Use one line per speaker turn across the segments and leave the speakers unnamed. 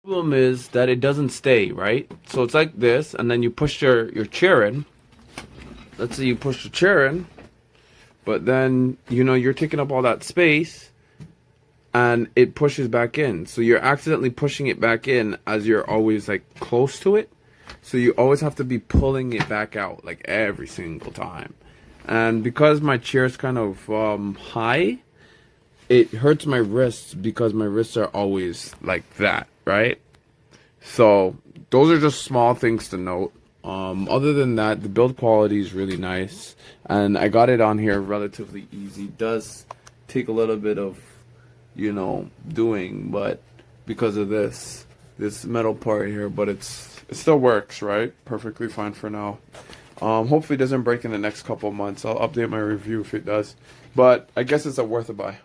Problem is that it doesn't stay, right? So it's like this, and then you push your chair in. Let's say you push the chair in, but then, you know, you're taking up all that space, and it pushes back in. So you're accidentally pushing it back in as you're always, like, close to it. So you always have to be pulling it back out, like, every single time. And because my chair is kind of high, it hurts my wrists because my wrists are always like that, right? So those are just small things to note. Other than that, the build quality is really nice, and I got it on here relatively easy. It does take a little bit of, you know, doing, but because of this metal part here, but it still works, right? Perfectly fine for now. Hopefully it doesn't break in the next couple of months. I'll update my review if it does, but I guess it's a worth a buy.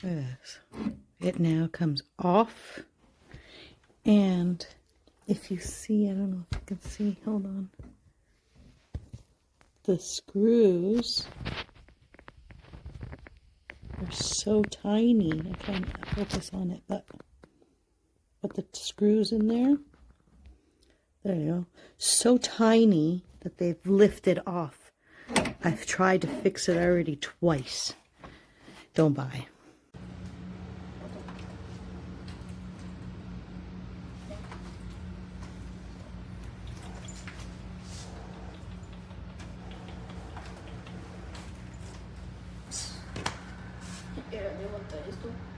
Yes. It now comes off, and if you see, I don't know if you can see, hold on, the screws are so tiny. I can't focus on it, but the screws in there you go, so tiny that they've lifted off. I've tried to fix it already twice. Don't buy.
Era de montar esto.